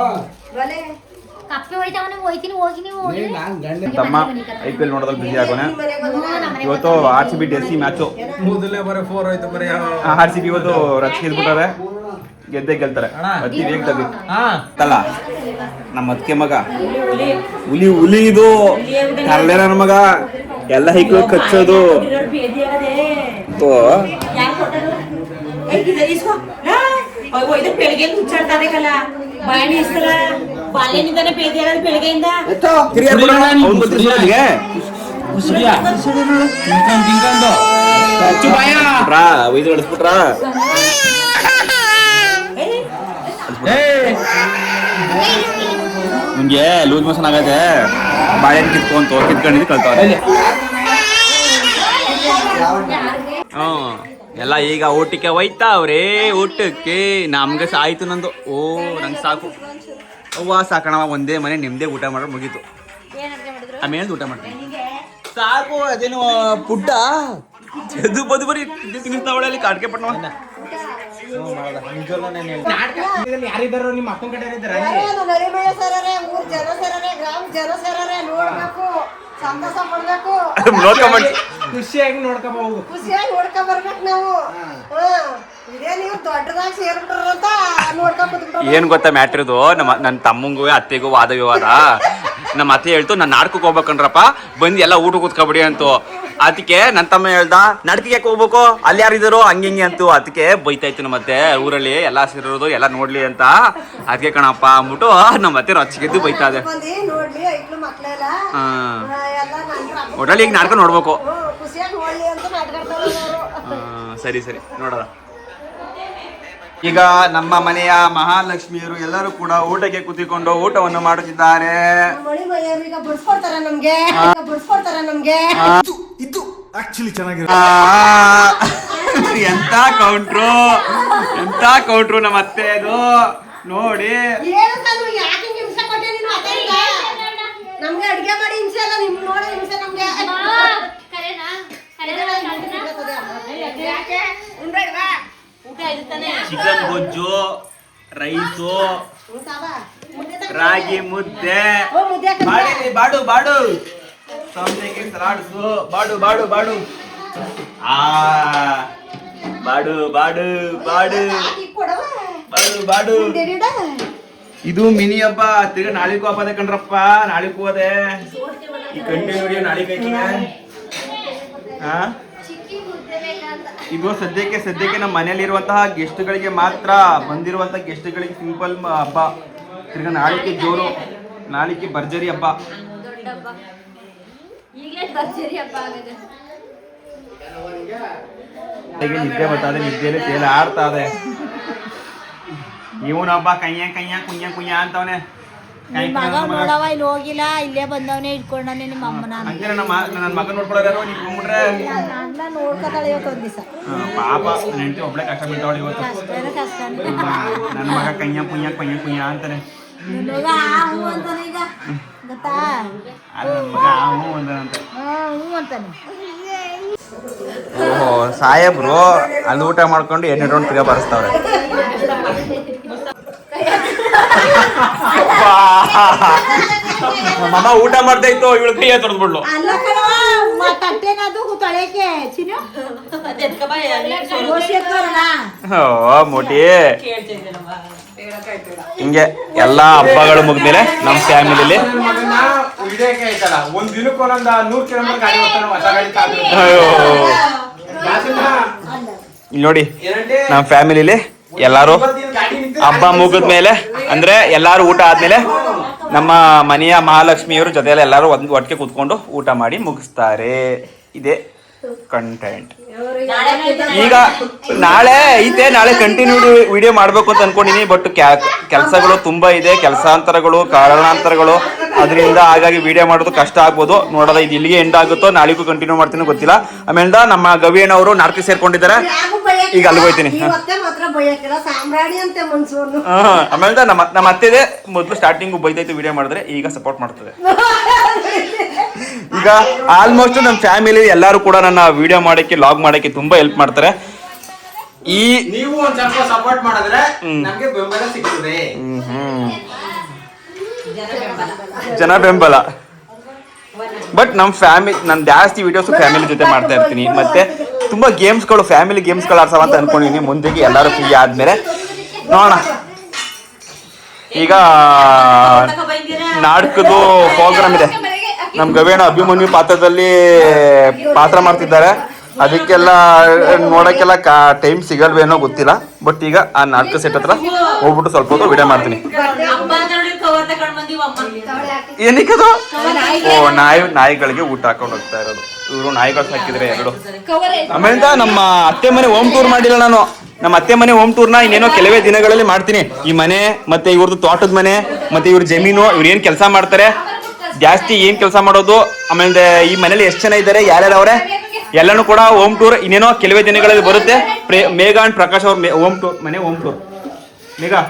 ತಮ್ಮ IPL ನೋಡೋದ್ರಲ್ಲಿ ಬಿಸಿ ಆಗೋಣ. ಇವತ್ತು RCB ಡೆಸಿ ಮ್ಯಾಚು. RCB ಇವತ್ತು ರಚ್ ಗೆದ್ಬಿಟ್ಟಾರೆ. ಗೆದ್ದೇ ಗೆಲ್ತಾರೆ. ಅತಿ ವೇಗದಲ್ಲಿ ಅಲ್ಲ ನಮ್ಮ ಅದಕ್ಕೆ ಮಗ ಹುಲಿ ಇದು ಕಳ್ಳೆ ನನ್ನ ಮಗ. ಎಲ್ಲ ಹೈಕ್ಳು ಕಚ್ಚೋದು. ಒಯ್ದು ಹೊಡೆಸ್ಬಿಟ್ರಾ ನಿಮ್ಗೆ ಲೂಸ್ ಮೋಷನ್ ಆಗದೆ ಬಾಳೆಹಣ್ಣು ಕಿತ್ಕೊಂಡಿದ್ದು ಕಲ್ತವ್ರೆ. ಎಲ್ಲ ಈಗ ಊಟಕ್ಕೆ ಒಯ್ತಾವ್ರೆ. ಊಟಕ್ಕೆ ನಮ್ಗೆ ಸಾಯ್ತು ನಂದು. ಓ ನಂಗೆ ಸಾಕು ಅವ್ವ ಸಾಕಣವ, ಒಂದೇ ಮನೆ ನಿಮ್ದೇ ಊಟ ಮಾಡೋದು ಮುಗೀತು. ಆಮೇಲೆ ಊಟ ಮಾಡ್ತೀನಿ ಸಾಕು. ಅದೇನು ಪುಡ್ಡ ಅದು ಬದು ಬರೀ ತಿನ್ನಿಸ್ತಾವಳೆ ಅಲ್ಲಿ ಕಾಟ್ಕೆ ಪಟ್ಟಣ. ಯಾರಿದ್ದಾರೋ ನಿಮ್ಮ ಅಕ್ಕನ ಕಡೆ ಇದ್ದಾರೆ ನರಿಮಯ ಸೇರರೆ, ಊರ್ ಜನ ಸೇರರೆ, ಗ್ರಾಮ ಜನ ಸೇರರೆ, ನೋಡ್ಬೇಕು, ಸಂತೋಷ ಪಡ್ಬೇಕು, ನೋಡ್ಕೊಂಬಂದು ಖುಷಿಯಾಗಿ ನೋಡ್ಕೊಂಬ ಹೋಗು. ಖುಷಿಯಾಗಿ ನೋಡ್ಕೊಂಡ್ ಬರ್ಬೇಕು ನಾವು. ಇದೇ ನೀವು ದೊಡ್ಡದಾಗಿ ಸೇರ್ಬಿಟ್ರ ಅಂತ ನೋಡ್ಕೊಂಡ್ ಕೂತ್ಬಿಟ್ರ. ಏನ್ ಗೊತ್ತಾ ಮ್ಯಾಟ್ರಿದು, ನನ್ನ ತಮ್ಮಂಗೂ ಅತ್ತೆಗೂ ವಾದ ವಿವಾದ. ನಮ್ಮ ಅತ್ತೆ ಹೇಳ್ತು ನಾನು ನಾಟಕಕ್ಕೆ ಹೋಗ್ಬೇಕನ್ರಪ್ಪ, ಬಂದು ಎಲ್ಲ ಊಟ ಕೂತ್ಕೊಬಿಡಿ ಅಂತು. ಅದಕ್ಕೆ ನನ್ನ ತಮ್ಮ ಹೇಳ್ದ ನಾಟಕಕ್ಕೆ ಯಾಕೆ ಹೋಗ್ಬೇಕು, ಅಲ್ಲಿ ಯಾರಿದ್ರು ಹಂಗೆ ಹಿಂಗೆ ಅಂತು. ಅದಕ್ಕೆ ಬೈತಾಯ್ತು ನಮ್ಮ ಅತ್ತೆ, ಊರಲ್ಲಿ ಎಲ್ಲ ಸೇರೋದು ಎಲ್ಲ ನೋಡ್ಲಿ ಅಂತ. ಅದಕ್ಕೆ ಕಣಪ್ಪ ಅಂದ್ಬಿಟ್ಟು ನಮ್ಮ ಅತ್ತೆ ರೊಚ್ಚಿಗೆದ್ದು ಬೈತಾ ಇದೆ. ನೋಡ್ಲಿ ಐಕ್ಳು ಮಕ್ಳೆಲ್ಲ ಒಟ್ಟಲ್ಲಿ ಈಗ ನಾಟಕ ನೋಡ್ಬೇಕು. ಖುಷಿಯಾಗಿ ನೋಡ್ಲಿ ಅಂತ ನಾಟಕ. ಸರಿ ಸರಿ ನೋಡೋಣ. ಈಗ ನಮ್ಮ ಮನೆಯ ಮಹಾಲಕ್ಷ್ಮಿಯರು ಎಲ್ಲರೂ ಕೂಡ ಊಟಕ್ಕೆ ಕೂತಿಕೊಂಡು ಊಟವನ್ನು ಮಾಡುತ್ತಿದ್ದಾರೆ. ಈಗ ಬಡ್ಸ್ಕೊಡ್ತಾರೆ ನಮ್ಗೆ, ಬಡ್ಸ್ಕೊಡ್ತಾರೆ ನಮ್ಗೆ. ಇದು ಆಕ್ಚುಲಿ ಚೆನ್ನಾಗಿರೋದು. ಎಂತ ಕೌಂಟ್ರು, ಎಂತ ಕೌಂಟ್ರು ನಮ್ಮ ಅತ್ತೆ ಅದು ನೋಡಿ. ನಮ್ಗೆ ಅಡ್ಗೆ ಮಾಡಿ ಹಿಂಸೆ ಅಲ್ಲ, ನಿಮ್ ನೋಡಿ ಹಿಂಸೆ ನಮ್ಗೆ. ಚಿಕನ್ ಗೊಜ್ಜು, ರೈಸು, ರಾಗಿ ಮುದ್ದೆ, ಬಾಡು ಬಾಡು ಸೌತೆಕಾಯಿ ಸಲಾಡ್ಸು, ಬಾಡು ಬಾಡು ಬಾಡು ಬಾಡು ಬಾಡು ಬಾಡು ಬಾಡು ಬಾಡು. ಇದು ಮಿನಿ ಹಬ್ಬ, ತಿರ್ಗ ನಾಳಿಗೂ ಹಬ್ಬದ ಕಣ್ರಪ್ಪ. ನಾಳಿಗೂ ಅದೇ ಈ ಕಂಡೆ ನೋಡಿ ನಾಳಿಗೆ ಇದು ಸದ್ಯಕ್ಕೆ ನಮ್ಮ ಮನೆಯಲ್ಲಿರುವಂತಹ ಗೆಸ್ಟ್ಗಳಿಗೆ ಮಾತ್ರ, ಬಂದಿರುವಂತಹ ಗೆಸ್ಟ್ಗಳಿಗೆ ಸಿಂಪಲ್ ಹಬ್ಬ. ತಿರ್ಗ ನಾಳಿಕೆ ಜೋರು, ನಾಳಿಕೆ ಭರ್ಜರಿ ಹಬ್ಬ. ನಿದ್ದೆ ಬರ್ತಾದೆ, ನಿದ್ದೆಯಲ್ಲಿ ತೇಲ ಆಡ್ತಾ ಇದೆ. ಇವನ ಹಬ್ಬ ಕಯ್ಯ ಕಯ್ಯ ಕುಯ್ಯ ಕುಯ್ಯ ಅಂತವನೆ. ಮಗ ನೋಡವ ಇಲ್ಲಿ ಹೋಗಿಲ್ಲ, ಇಲ್ಲೇ ಬಂದವನೇ ಇಟ್ಕೊಂಡವನೇ ನಿಮ್ಮ ಅಮ್ಮನ. ಹಂಗೆ ನನ್ನ ಮಗ ನೋಡ್ಕೊಳ್ಳೋರು ನೀವು ಹೋಗ್ಬಿಟ್ರೆ ಅಣ್ಣ ನೋಡ್ಕೊತಾಳೆ ಇವತ್ತು ಒಂದ್ ದಿವಸ. ಪಾಪ ನನ್ನ ಹೆಂಡತಿ ಒಬ್ಳೆ ಕಷ್ಟ ಬೀಳ್ತಾವಳಿ ಇವತ್ತು. ಕಷ್ಟ ನನ್ನ ಮಗ ಕಯ್ಯ ಕುಯ್ಯ ಕುಯ್ಯ ಕುಯ್ಯ ಅಂತಾನೆ. ಅಂತಾನೆ ಈಗ ಗೊತ್ತಾ, ನನ್ನ ಮಗ ಹ್ಞೂ ಅಂತಾನಂತೆ. ಹ್ಞೂ ಅಂತಾನೆ. ಓಹೋ ಸಾಹೇಬ್ರು ಅಲ್ಲಿ ಊಟ ಮಾಡ್ಕೊಂಡು 2 ರೌಂಡ್ ತಿರ್ಗಾ ಬಾರಿಸ್ತಾವ್ರೆ. ಮಮ್ಮ ಊಟ ಮಾಡ್ತಾ ಇತ್ತು, ಇವಳು ಕೈ ತೊಳೆದ್ಬಿಡ್ಲು. ಅಲ್ಲ ಕಣವ, ತಟ್ಟೆನದು ತೊಳೆಯಕ್ಕೆ ಚಿನ್ನು ಓ ಮೋಟಿ. ಹಿಂಗೆ ಎಲ್ಲಾ ಹಬ್ಬಗಳು ಮುಗಿದ್ಮೇಲೆ ನಮ್ಮ ಫ್ಯಾಮಿಲಿಲಿ ಒಂದ್ ದಿನಕ್ಕೆ ಒಂದೊಂದು 100 ಕಿಲೋಮೀಟರ್ ಗಾಡಿ ಹೋಗ್ತಾನೆ, ಹೊಸ ಗಾಡಿ ತಾಂಡ್ರೆ. ಇಲ್ಲಿ ನೋಡಿ ನಮ್ಮ ಫ್ಯಾಮಿಲಿಲಿ ಎಲ್ಲಾರು ಹಬ್ಬ ಮುಗಿದ್ಮೇಲೆ, ಅಂದ್ರೆ ಎಲ್ಲಾರು ಊಟ ಆದ್ಮೇಲೆ ನಮ್ಮ ಮನೆಯ ಮಹಾಲಕ್ಷ್ಮಿಯವರು ಜೊತೆಯಲ್ಲಿ ಎಲ್ಲಾರು ಒಟ್ಟಿಗೆ ಕೂತ್ಕೊಂಡು ಊಟ ಮಾಡಿ ಮುಗಿಸ್ತಾರೆ. ಇದೇ ಕಂಟೆಂಟ್. ಈಗ ನಾಳೆ ಐತೆ, ನಾಳೆ ಕಂಟಿನ್ಯೂ ವಿಡಿಯೋ ಮಾಡ್ಬೇಕು ಅಂತ ಅನ್ಕೊಂಡಿನಿ. ಬಟ್ ಕೆಲಸಗಳು ತುಂಬಾ ಇದೆ, ಕೆಲಸಾಂತರಗಳು, ಕಾರಣಾಂತರಗಳು. ಅದರಿಂದ ಹಾಗಾಗಿ ವಿಡಿಯೋ ಮಾಡೋದು ಕಷ್ಟ ಆಗ್ಬೋದು. ನೋಡೋದ ಇದು ಇಲ್ಲಿಗೆ ಎಂಡ್ ಆಗುತ್ತೋ ನಾಳೆಗೂ ಕಂಟಿನ್ಯೂ ಮಾಡ್ತೀನಿ ಗೊತ್ತಿಲ್ಲ. ಆಮೇಲೆ ನಮ್ಮ ಗವಿಯಣ್ಣವರು ನಾಟಕ ಸೇರ್ಕೊಂಡಿದ್ದಾರೆ, ಈಗ ಅಲ್ಲಿಗೆ ಹೋಗ್ತೀನಿ. ಆಮೇಲೆ ನಮ್ಮ ಅತ್ತೆದೆ ಮೊದಲು ಸ್ಟಾರ್ಟಿಂಗ್ ಬೈದೈತು ವಿಡಿಯೋ ಮಾಡಿದ್ರೆ, ಈಗ ಸಪೋರ್ಟ್ ಮಾಡ್ತದೆ. ಈಗ ಆಲ್ಮೋಸ್ಟ್ ನಮ್ಮ ಫ್ಯಾಮಿಲಿ ಎಲ್ಲರೂ ಕೂಡ ನನ್ನ ವಿಡಿಯೋ ಮಾಡಕ್ಕೆ, ಲಾಗ್ ಮಾಡಕ್ಕೆ ತುಂಬಾ ಹೆಲ್ಪ್ ಮಾಡ್ತಾರೆ. ನೀವು ಒಂದ್ ಸ್ವಲ್ಪ ಸಪೋರ್ಟ್ ಮಾಡಿದ್ರೆ ನಮ್ಗೆ ಬೆಂಬಲ ಸಿಗ್ತದೆ. ಜನ ಬೆಂಬಲ. ಬಟ್ ನಮ್ಮ ಫ್ಯಾಮಿಲಿ, ನಾನು ಜಾಸ್ತಿ ವಿಡಿಯೋಸ್ ಫ್ಯಾಮಿಲಿ ಜೊತೆ ಮಾಡ್ತಾ ಇರ್ತೀನಿ. ಮತ್ತೆ ತುಂಬಾ ಗೇಮ್ಸ್ಗಳು, ಫ್ಯಾಮಿಲಿ ಗೇಮ್ಸ್ಗಳು ಆಡ್ಸವ ಅಂತ ಅನ್ಕೊಂಡಿದ್ದೀನಿ. ಮುಂದೆಗೆ ಎಲ್ಲರೂ ಫ್ರೀ ಆದ್ಮೇಲೆ ನೋಡೋಣ. ಈಗ ನಾಟಕದ್ದು ಪ್ರೋಗ್ರಾಮ್ ಇದೆ. ನಮ್ಮ ಗವೇಣ ಅಭಿಮನ್ಯು ಪಾತ್ರದಲ್ಲಿ ಪಾತ್ರ ಮಾಡ್ತಿದ್ದಾರೆ. ಅದಕ್ಕೆಲ್ಲ ನೋಡಕ್ಕೆಲ್ಲ ಟೈಮ್ ಸಿಗಲ್ವೇನೋ ಗೊತ್ತಿಲ್ಲ. ಬಟ್ ಈಗ ಆ ನಾಟಕ ಸೆಟ್ ಹತ್ರ ಹೋಗ್ಬಿಟ್ಟು ಸ್ವಲ್ಪ ಹೊತ್ತು ವಿಡಿಯೋ ಮಾಡ್ತೀನಿ. ಏನಕ್ಕದು? ಓ ನಾಯಿಗಳಿಗೆ ಊಟ ಹಾಕೊಂಡು ಹೋಗ್ತಾ ಇರೋದು ಇವರು. ನಾಯಿಗಳು ಸಾಕಿದ್ರೆ ಎರಡು. ಆಮೇಲೆ ನಮ್ಮ ಅತ್ತೆ ಮನೆ ಹೋಮ್ ಟೂರ್ ಮಾಡಿಲ್ಲ ನಾನು. ನಮ್ಮ ಅತ್ತೆ ಮನೆ ಹೋಮ್ ಟೂರ್ನ ಇನ್ನೇನೋ ಕೆಲವೇ ದಿನಗಳಲ್ಲಿ ಮಾಡ್ತೀನಿ. ಈ ಮನೆ ಮತ್ತೆ ಇವ್ರದ್ದು ತೋಟದ ಮನೆ ಮತ್ತೆ ಇವ್ರ ಜಮೀನು, ಇವ್ರು ಏನ್ ಕೆಲಸ ಮಾಡ್ತಾರೆ, ಜಾಸ್ತಿ ಏನ್ ಕೆಲಸ ಮಾಡೋದು, ಆಮೇಲೆ ಈ ಮನೇಲಿ ಎಷ್ಟು ಜನ ಇದ್ದಾರೆ, ಯಾರ್ಯಾರು ಅವರೇ, ಎಲ್ಲಾನು ಕೂಡ ಹೋಮ್ ಟೂರ್ ಇನ್ನೇನೋ ಕೆಲವೇ ದಿನಗಳಲ್ಲಿ ಬರುತ್ತೆ. ಮೇಘಾ ಅಂಡ್ ಪ್ರಕಾಶ್ ಅವ್ರ ಹೋಮ್ ಟೂರ್, ಮನೆ ಹೋಮ್ ಟೂರ್. ಮೇಘಾ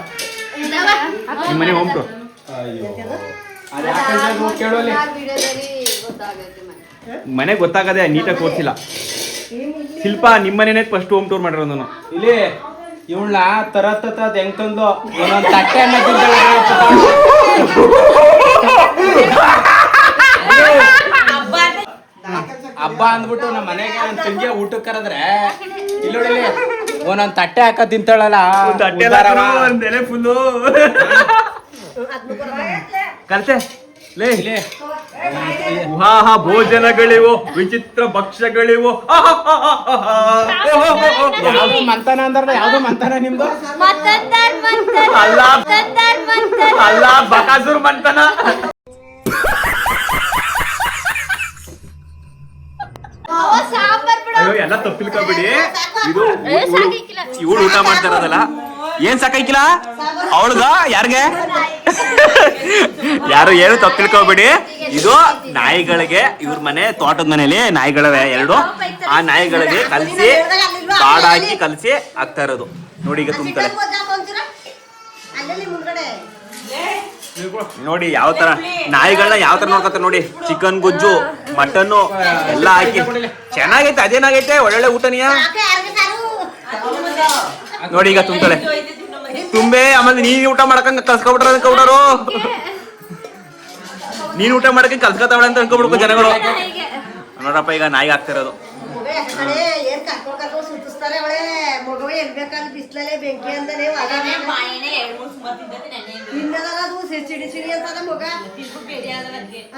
ನಿಮ್ಮ ಮನೆ ಹೋಮ್ ಟೂರ್. ಮನೆ ಗೊತ್ತಾಗದೆ ನೀಟಾಗಿ ತೋರಿಸಿಲ್ಲ. ಶಿಲ್ಪ ನಿಮ್ಮ ಮನೆನೇ ಫಸ್ಟ್ ಹೋಮ್ ಟೂರ್ ಮಾಡಿರೋದು ನಾನು. ಇಲ್ಲಿ ಇವಳ ತರತ್ತ ಹೆಂಗ್ ತಂದು ಒಂದೊಂದ್ ತಟ್ಟೆ ಅನ್ನ ತಿಂತಾಳೆ. ಹಬ್ಬ ಅಂದ್ಬಿಟ್ಟು ನಮ್ಮ ಮನೆಗೆ ನನ್ನ ತಂಗಿ ಊಟಕ್ಕೆ ಕರೆದ್ರೆ ಇಲ್ಲಿ ಒಂದೊಂದ್ ತಟ್ಟೆ ಹಾಕ ತಿಂತಾಳಲ್ಲ. ಒಂದೆಲೆ ಫುಲ್ಲು ಕಲ್ತೆ ಲೇ ಉಹಾಹ ಭೋಜನಗಳಿವು, ವಿಚಿತ್ರ ಭಕ್ಷ್ಯಗಳಿವು. ಯಾವ್ದು ಮಂತನ ಅಂದ್ರೆ ಯಾವ್ದು ಮಂತನ ನಿಮ್ದು? ಅಲ್ಲ ಬಕಾಸುರ್ ಮಂತನ. ಅಯ್ಯೋ ಎಲ್ಲ ತಪ್ಪಿಲ್ಕೊಬಿಡಿ. ಇದು ಇವಳು ಊಟ ಮಾಡ್ತಾ ಇರೋದಲ್ಲ. ಏನ್ ಸಾಕಾಯ್ಕಿಲ್ಲ ಅವಳಗ ಯಾರ್ಗೆ ಯಾರು ಏನು ತಪ್ಪಿಲ್ಕೊಬಿಡಿ. ಇದು ನಾಯಿಗಳಿಗೆ, ಇವ್ರ ಮನೆ ತೋಟದ ಮನೇಲಿ ನಾಯಿಗಳವೆ ಎರಡು. ಆ ನಾಯಿಗಳಿಗೆ ಕಲ್ಸಿ ಕಾಡ ಹಾಕಿ ಕಲ್ಸಿ ಆಗ್ತಾ ಇರೋದು ನೋಡಿ. ಈಗ ತುಂಬ್ತಾರೆ ನೋಡಿ ಯಾವ ತರ ನಾಯಿಗಳನ್ನ ಯಾವ ತರ ನೋಡ್ಕೊತಾರೆ ನೋಡಿ. ಚಿಕನ್ ಗುಜ್ಜು, ಮಟನ್ನು ಎಲ್ಲ ಹಾಕಿ ಚೆನ್ನಾಗೈತೆ. ಅದೇನಾಗೈತೆ ಒಳ್ಳೊಳ್ಳೆ ಊಟನಿಯ ನೋಡಿ. ಈಗ ತುಂಬ್ತಾಳೆ ತುಂಬೆ. ಆಮೇಲೆ ನೀನ್ ಊಟ ಮಾಡಕಂಗ ಕಲ್ಸ್ಕೊಬಿಟ್ರ ಅನ್ಕೊಬಿಡೋರು. ನೀನ್ ಊಟ ಮಾಡಕಂಗ ಕಲ್ಸ್ಕೊತಾವಳ ಅಂತ ಅನ್ಕೊಬಿಡ್ಕೊ ಜನಗಳು. ನೋಡಪ್ಪ ಈಗ ನಾಯಿ ಆಗ್ತಿರೋದು. ಏನ್ ಕರ್ಕೊಂಡ್ ಸುತ್ತಿಸ್ತಾರೆ ಅವಳೆ ಮಗವ ಎಲ್ಬೇಕಾದ್ರೆ ಬಿಸ್ಲಲ್ಲೇ ಬೆಂಕಿ ಅಂತಾನೆ ಇನ್ನದಲ್ಲ ಅದು ಸಿಡಿ ಸಿಡಿ ಅಂತದ ಮಗ.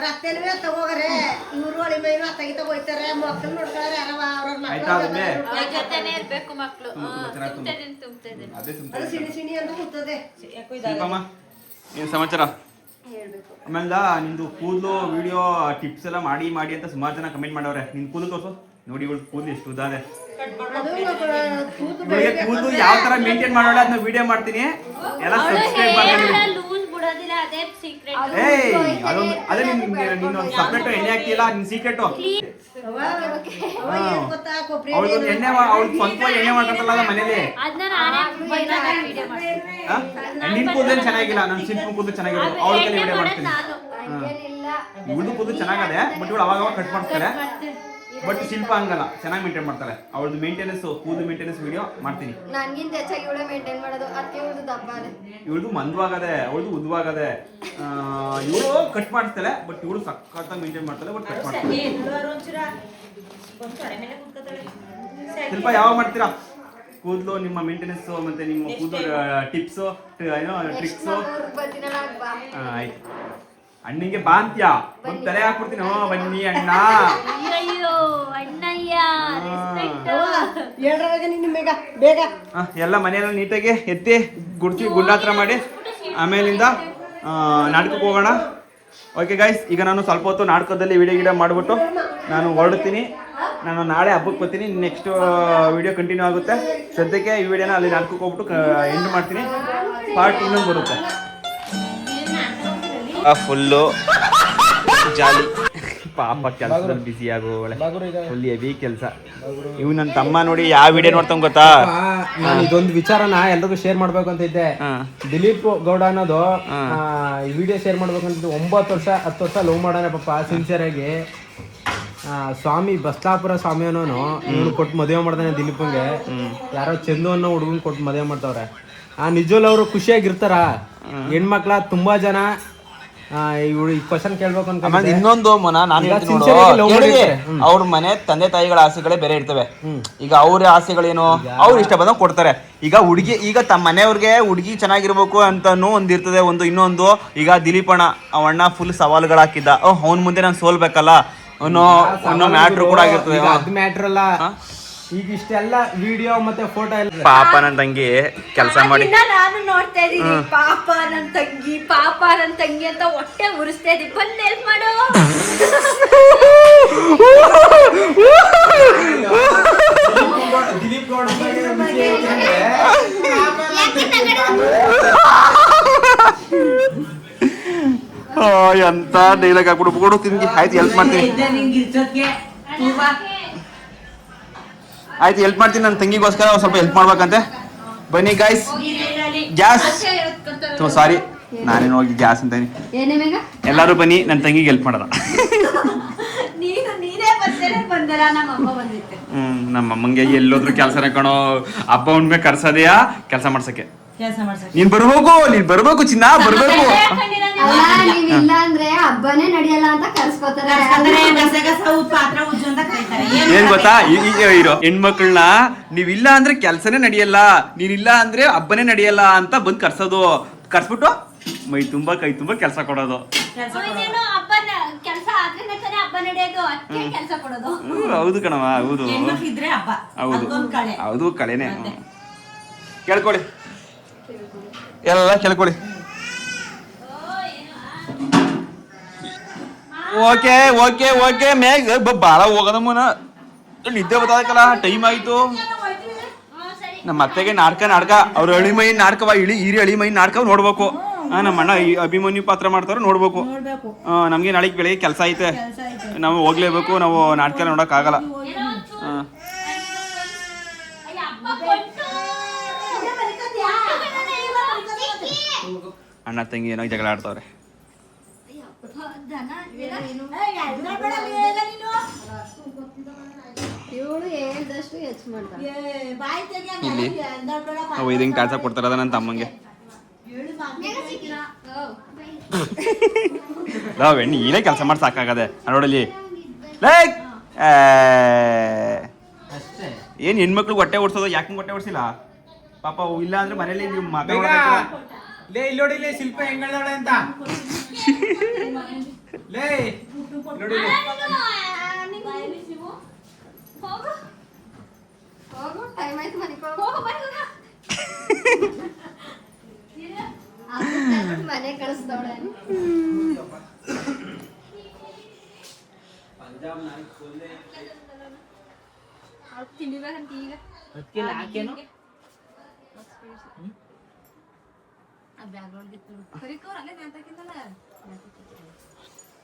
ರಕ್ತೇನು ತಗೋಗ್ರೆ ಇವ್ರು ಅಳಿ ಮೈನು ಅತ್ತಗಿ ತಗೋಯ್ತಾರೆ. ಮಕ್ಳು ನೋಡ್ಕೊಳಾರ ಯಾರವ ಅವ್ರ ಅದು ಸಿಡಿ ಸಿಡಿ ಅಂತ ಕೂತದೆ. ಏನ್ ಸಮಾಚಾರ? ಆಮೇಲೆ ನಿಂದು ಕೂದಲು ವಿಡಿಯೋ ಟಿಪ್ಸ್ ಎಲ್ಲ ಮಾಡಿ ಮಾಡಿ ಅಂತ ಸುಮಾರು ಜನ ಕಮೆಂಟ್ ಮಾಡವ್ರೆ. ನಿನ್ ಕೂದಲು ತೋರ್ಸು ನೋಡಿ. ಇವಳು ಕೂದಲು ಎಷ್ಟು ಉದಾದೆ. ಕೂದಲು ಯಾವ ತರ ಮೇಂಟೈನ್ ಮಾಡೋಣ ಅದನ್ನ ವಿಡಿಯೋ ಮಾಡ್ತೀನಿ. ಎಲ್ಲ ಸಬ್ಸ್ಕ್ರೈಬ್ ಮಾಡ್ತೀನಿ. ಏಯ್ ಅದೊಂದು ಅದೇ ನೀನು ಸಪ್ರೇಟ್ ಎಣ್ಣೆ ಹಾಕ್ತಿಲ್ಲ, ನಿನ್ ಸೀಕ್ರೆಟ್. ಅವಳು ಎಣ್ಣೆ ಅವಳು ಸ್ವಂತ ಎಣ್ಣೆ ಮಾಡ್ಕೊಂತಲ್ಲ ಮನೇಲಿ. ನಿನ್ ಕೂದಲೇನು ಚೆನ್ನಾಗಿಲ್ಲ, ನನ್ ಶಿಲ್ಪ ಕೂದಲು ಚೆನ್ನಾಗಿರೋದು. ಅವಳ ಕೈಲಿ ವಿಡಿಯೋ ಮಾಡ್ತೀನಿ. ಇವಳು ಕೂದಲು ಚೆನ್ನಾಗದೆ, ಬಟ್ ಇವಳು ಅವಾಗ ಕಟ್ ಮಾಡ್ತಾರೆ. ಬಟ್ ಶಿಲ್ಪ ಹಂಗಲ್ಲ, ಚೆನ್ನಾಗಿ ಮೇಂಟೈನ್ ಮಾಡ್ತಾಳೆ. ಅವಳದು ಮೇಂಟೆನೆನ್ಸ್, ಕೂದಲು ಮೇಂಟೆನೆನ್ಸ್ ವಿಡಿಯೋ ಮಾಡ್ತೀನಿ. ಇವಳದು ಮಂದವಾಗದೆ, ಅವಳದು ಉದ್ವಾಗದೆ. ಇವಳು ಕಟ್ ಮಾಡ್ತಾಳೆ, ಬಟ್ ಇವಳು ಸಖತ್ತಾಗಿ ಮೇಂಟೈನ್ ಮಾಡ್ತಾಳೆ, ಬಟ್ ಕಟ್ ಮಾಡ್ತಾಳೆ. ಶಿಲ್ಪ ಯಾವಾಗ ಮಾಡ್ತೀರಾ ಕೂದಲು? ನಿಮ್ಮ ಮೇಂಟೆನೆನ್ಸ್ ಮತ್ತೆ ನಿಮ್ಮ ಕೂದಲು ಟಿಪ್ಸ್ ಏನೋ ಟ್ರಿಕ್ಸ್? ಆಯ್ತು. ಅಣ್ಣಿಗೆ ಬಾ ಅಂತ್ಯಾ, ಒಂದು ತಲೆ ಹಾಕ್ಬಿಡ್ತೀನಿ. ಬನ್ನಿ ಅಣ್ಣ. ಬೇಗ ಎಲ್ಲ ಮನೆಯಲ್ಲ ನೀಟಾಗಿ ಎತ್ತಿ ಗುಡ್ಸಿ ಗುಂಡಾತ್ರ ಮಾಡಿ ಆಮೇಲಿಂದ ನಾಟಕಕ್ಕೆ ಹೋಗೋಣ. ಓಕೆ ಗೈಸ್, ಈಗ ನಾನು ಸ್ವಲ್ಪ ಹೊತ್ತು ನಾಟಕದಲ್ಲಿ ವಿಡಿಯೋ ಮಾಡಿಬಿಟ್ಟು ನಾನು ಹೊರಡ್ತೀನಿ. ನಾನು ನಾಳೆ ಹಬ್ಬಕ್ಕೆ ಬರ್ತೀನಿ. ನೆಕ್ಸ್ಟ್ ವಿಡಿಯೋ ಕಂಟಿನ್ಯೂ ಆಗುತ್ತೆ. ಸದ್ಯಕ್ಕೆ ಈ ವಿಡಿಯೋನ ಅಲ್ಲಿ ನಾಟಕಕ್ಕೆ ಹೋಗ್ಬಿಟ್ಟು ಎಂಡ್ ಮಾಡ್ತೀನಿ. ಪಾರ್ಟ್ ಇನ್ನೊಂದು ಬರುತ್ತೆ. ಫುಲ್ಲು ಜಾಲಿ. ಪಾಪ ಕೆಲಸ ಬಿಸಿ ಆಗೋಳೆ, ಫುಲ್ ಹೆವಿ ಕೆಲಸ. ಇವ್ ನನ್ನ ತಮ್ಮ ನೋಡಿ ಯಾವ ವಿಡಿಯೋ ನೋಡ್ತಾವ ಗೊತ್ತಾ? ನಾನು ಇದೊಂದು ವಿಚಾರನ ಎಲ್ರಿಗೂ ಶೇರ್ ಮಾಡ್ಬೇಕು ಅಂತ ಇದ್ದೆ. ದಿಲೀಪ್ ಗೌಡ ಅನ್ನೋದು ಈ ವಿಡಿಯೋ ಶೇರ್ ಮಾಡ್ಬೇಕಂತ 9 ವರ್ಷ 10 ವರ್ಷ ಲವ್ ಮಾಡೋಣ ಪಾಪ ಸಿನ್ಸಿಯರ್ ಆಗಿ. ಸ್ವಾಮಿ ಬಸ್ಲಾಪುರ ಸ್ವಾಮಿ ಅನ್ನೋನು ಇವನು ಕೊಟ್ಟು ಮದುವೆ ಮಾಡ್ತಾನೆ ದಿಲೀಪಂಗೆ. ಯಾರೋ ಚಂದು ಅನ್ನೋ ಹುಡುಗನ್ ಕೊಟ್ಟು ಮದುವೆ ಮಾಡ್ತಾವ್ರೆ. ನಿಜವಲ್ಲ ಅವರು ಖುಷಿಯಾಗಿರ್ತಾರ. ಹೆಣ್ಮಕ್ಳ ತುಂಬಾ ಜನ ಇವಳು ಈ ಕ್ವಶನ್ ಕೇಳ್ಬೇಕು ಅಂತ. ಆಮೇಲೆ ಇನ್ನೊಂದು ಅವ್ರ ಮನೆ ತಂದೆ ತಾಯಿಗಳ ಆಸೆಗಳೇ ಬೇರೆ ಇರ್ತವೆ. ಈಗ ಅವ್ರ ಆಸೆಗಳೇನು, ಅವ್ರು ಇಷ್ಟ ಬಂದಾಗ ಕೊಡ್ತಾರೆ. ಈಗ ಹುಡುಗಿ, ಈಗ ತಮ್ಮ ಮನೆಯವ್ರಿಗೆ ಹುಡುಗಿ ಚೆನ್ನಾಗಿರ್ಬೇಕು ಅಂತಾನು ಒಂದಿರ್ತದೆ. ಇನ್ನೊಂದು ಈಗ ದಿಲೀಪಣ್ಣ ಅವಣ್ಣ ಫುಲ್ ಸವಾಲುಗಳು ಹಾಕಿದ್ದ. ಅವನ್ ಮುಂದೆ ನಾನು ಸೋಲ್ಬೇಕಲ್ಲ ಅನ್ನೋ ಮ್ಯಾಟ್ರು ಕೂಡ ಆಗಿರ್ತದೆ. ಅದು ಮ್ಯಾಟ್ರ್ ಅಲ್ಲ, ಈಗ ಇಷ್ಟೆಲ್ಲ ವಿಡಿಯೋ ಮತ್ತೆ ಫೋಟೋ ಎಲ್ಲ ಪಾಪ ನನ್ನ ತಂಗಿ ಕೆಲಸ ಮಾಡಿ ಆಗಿಂದ ನಾನು ನೋಡ್ತಾ ಇದೀನಿ ಪಾಪ ನನ್ ತಂಗಿ ಅಂತ ಹೊಟ್ಟೆ ಉರಿಸ್ತಾ ಇದೀನಿ ಬಂದ್ ಹೆಲ್ಪ್ ಮಾಡು ದಿಲೀಪ್ ಗೌಡ ಎಂತ ಡೈಲಾಗ್ ಹಾಕ್ಬಿಟ್ಟು ಕೊಡು ತಿನ್ಗಿ ಆಯ್ತು ಹೆಲ್ಪ್ ಮಾಡ್ತೀನಿ ಆಯ್ತು ಹೆಲ್ಪ್ ಮಾಡ್ತೀನಿ ನನ್ನ ತಂಗಿಗೋಸ್ಕರ ಸ್ವಲ್ಪ ಹೆಲ್ಪ್ ಮಾಡ್ಬೇಕಂತೆ ಬನ್ನಿ ಗಾಯ್ಸ್ ಗ್ಯಾಸ್ ಸಾರಿ ನಾನೇನು ಹೋಗಿ ಗ್ಯಾಸ್ ಅಂತೀನಿ ಎಲ್ಲರೂ ಬನ್ನಿ ನನ್ನ ತಂಗಿಗೆ ಹೆಲ್ಪ್ ಮಾಡೋದ ನೀನೇ ಬಂದಲ್ಲ ನಮ್ಮ ಅಮ್ಮ ಬಂದಿತ್ತು ನಮ್ಮ ಅಮ್ಮಂಗೆ ಎಲ್ಲೋದ್ರು ಕೆಲಸ ಕಣೋ ಹಬ್ಬ ಉಣ್ಮೆ ಕರ್ಸೋದೆಯಾ ಕೆಲಸ ಮಾಡ್ಸಕ್ಕೆ ನೀನ್ ಬರ್ಬೇಕು ಚಿನ್ನ ಬರ್ಬೇಕು ನೀವಿಲ್ಲ ಅಂದ್ರೆ ಹಬ್ಬನೇ ನಡೆಯಲ್ಲ ಅಂತ ಕರ್ಸ್ಕೊತಾರೆ ಏನ್ ಗೊತ್ತಾ ಈಗ ಇರೋ ಹೆಣ್ಮಕ್ಳನ್ನ ನೀವಿಲ್ಲ ಅಂದ್ರೆ ಕೆಲ್ಸನೇ ನಡೆಯಲ್ಲ ನೀನಿಲ್ಲ ಅಂದ್ರೆ ಹಬ್ಬನೇ ನಡೆಯಲ್ಲ ಅಂತ ಬಂದ್ ಕರ್ಸ್ಬಿಟ್ಟು ಮೈ ತುಂಬಾ ಕೈ ತುಂಬಾ ಕೆಲಸ ಕೊಡೋದು ಹಬ್ಬನ ಕೆಲಸ ಆದ್ರೇನೆ ತಾನೇ ಹಬ್ಬ ನಡೆಯೋದು ಅದಕ್ಕೆ ಕೆಲಸ ಕೊಡೋದು ಹೌದು ಕಣವ ಹೌದು ಹೌದು ಕಳೆನೆ ಕೇಳ್ಕೊಳ್ಳಿ ಎಲ್ಲ ಕೇಳ್ಕೊಳ್ಳಿ ಓಕೆ ಓಕೆ ಓಕೆ ಮೇಘ ಬಾಳ ಹೋಗದಮ್ಮನ ನಿದ್ದೆ ಬತ್ತಾಕಲ್ಲ ಟೈಮ್ ಆಯ್ತು ನಮ್ಮ ಅತ್ತೆಗೆ ನಾಟಕ ಅವ್ರ ಅಳಿಮೈ ನಾಟಕವ ಹಿರಿ ಅಳಿಮೈ ನಾಟಕ ನೋಡ್ಬೇಕು ನಮ್ಮ ಅಣ್ಣ ಅಭಿಮನ್ಯು ಪಾತ್ರ ಮಾಡ್ತಾರ ನೋಡ್ಬೇಕು ನಮ್ಗೆ ನಾಳೆಗೆ ಬೆಳಿಗ್ಗೆ ಕೆಲಸ ಐತೆ ನಾವು ಹೋಗ್ಲೇಬೇಕು ನಾವು ನಾಟಕ ನೋಡಕ್ ಆಗಲ್ಲ ಅಣ್ಣ ತಂಗಿ ಏನೋ ಜಗಳ ಆಡ್ತಾವ್ರೆ ಇಲ್ಲಿ ನಾವು ಇದಂಗೆ ಕೆಲಸ ಕೊಡ್ತಾರದ ನನ್ನ ತಮ್ಮಂಗೆ ನಾವೆಣ್ಣೆ ಈಲೇ ಕೆಲಸ ಮಾಡಿ ಸಾಕಾಗದೆ ನೋಡಲಿ ಏನ್ ಹೆಣ್ಮಕ್ಳು ಹೊಟ್ಟೆ ಓಡಿಸೋದು ಯಾಕೆ ಹೊಟ್ಟೆ ಓಡಿಸಿಲ್ಲ ಪಾಪ ಇಲ್ಲ ಅಂದ್ರೆ ಮನೇಲಿ ನೀವು ಲೇ ಇಲ್ಲಿ ನೋಡಿ ಲೇ ಶಿಲ್ಪ ಹೆಂಗಳೋಳೆ ಅಂತ ಲೇ ನೋಡಿ ಮನೆ ಕಳಿಸ್ತಾವಳೆ ತಿನ್ಬೇಕಂತ ಈಗ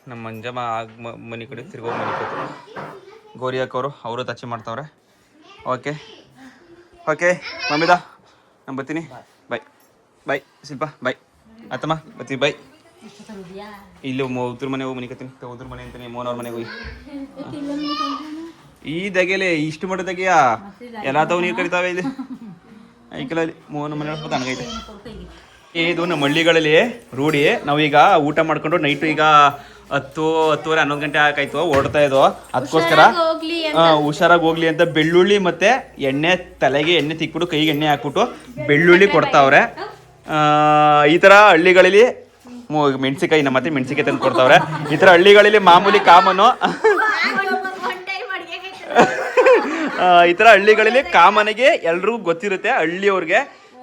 ನಮ್ಮ ಮಂಜಮ್ಮ ಮನೆ ಕಡೆ ತಿರ್ಗೋ ಮನೆ ಕೂತು ಗೋರಿ ಹಾಕೋರು ಅವರು ಟಚ್ ಮಾಡ್ತಾವ್ರೆ ಓಕೆ ಓಕೆ ಮಮ್ಮಿದಾ ನಾನು ಬರ್ತೀನಿ ಬಾಯ್ ಬಾಯ್ ಶಿಲ್ಪ ಬಾಯ್ ಆತಮ್ಮ ಬರ್ತೀವಿ ಬಾಯ್ ಇಲ್ಲಿ ಉತ್ತರ ಮನೆ ಹೋಗಿ ಮನೆ ಕತ್ತೀನಿ ಉತ್ತರ ಮನೆ ಅಂತಾನೆ ಮೋನವ್ರ ಮನೆಗೆ ಹೋಗಿ ಈ ದಗೆಲೆ ಇಷ್ಟು ಮಟ್ಟ ದಗೆಯಾ ಎಲ್ಲ ತಾವು ನೀರು ಕರಿತಾವೆ ಇಲ್ಲಿ ಐಕಲಲ್ಲಿ ಮೋಹನ ಮನೆ ತನಗೈತೆ ಇದು ನಮ್ಮ ಹಳ್ಳಿಗಳಲ್ಲಿ ರೂಢಿ ನಾವೀಗ ಊಟ ಮಾಡ್ಕೊಂಡು ನೈಟು ಈಗ 10-10:30 11 ಗಂಟೆ ಆಕಾಯ್ತು ಓಡ್ತಾ ಇದ್ದೋ ಅದಕ್ಕೋಸ್ಕರ ಹುಷಾರಾಗಿ ಹೋಗ್ಲಿ ಅಂತ ಬೆಳ್ಳುಳ್ಳಿ ಮತ್ತೆ ಎಣ್ಣೆ ತಲೆಗೆ ಎಣ್ಣೆ ತಿಕ್ಬಿಟ್ಟು ಕೈಗೆ ಎಣ್ಣೆ ಹಾಕ್ಬಿಟ್ಟು ಬೆಳ್ಳುಳ್ಳಿ ಕೊಡ್ತಾವ್ರೆ ಈ ಥರ ಹಳ್ಳಿಗಳಲ್ಲಿ ಮೆಣಸಿಕಾಯಿ ನಮ್ಮ ಮತ್ತೆ ಮೆಣಸಿಕಾಯಿ ತಂದು ಕೊಡ್ತಾವ್ರೆ ಈ ಥರ ಹಳ್ಳಿಗಳಲ್ಲಿ ಮಾಮೂಲಿ ಕಾಮನು ಈ ಥರ ಹಳ್ಳಿಗಳಲ್ಲಿ ಕಾಮನಿಗೆ ಎಲ್ರಿಗೂ ಗೊತ್ತಿರುತ್ತೆ ಹಳ್ಳಿಯವ್ರಿಗೆ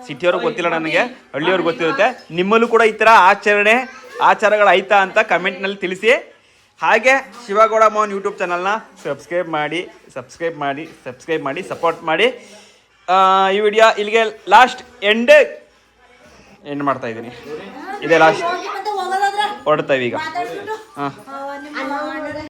ಸಿಟಿಯವ್ರಿಗೆ ಗೊತ್ತಿಲ್ಲ ನನಗೆ ಹಳ್ಳಿಯವ್ರಿಗೆ ಗೊತ್ತಿರುತ್ತೆ ನಿಮ್ಮಲ್ಲೂ ಕೂಡ ಈ ಥರ ಆಚಾರಗಳಾಯ್ತಾ ಅಂತ ಕಮೆಂಟ್ನಲ್ಲಿ ತಿಳಿಸಿ ಹಾಗೆ ಶಿವಗೌಡ ಮೋಹನ್ ಯೂಟ್ಯೂಬ್ ಚಾನಲ್ನ ಸಬ್ಸ್ಕ್ರೈಬ್ ಮಾಡಿ ಸಪೋರ್ಟ್ ಮಾಡಿ ಈ ವಿಡಿಯೋ ಇಲ್ಲಿಗೆ ಲಾಸ್ಟ್ ಎಂಡ್ ಮಾಡ್ತಾ ಇದ್ದೀನಿ ಇದೇ ಲಾಸ್ಟ್ ಹೊರಡ್ತಾವೆ ಈಗ ಹಾಂ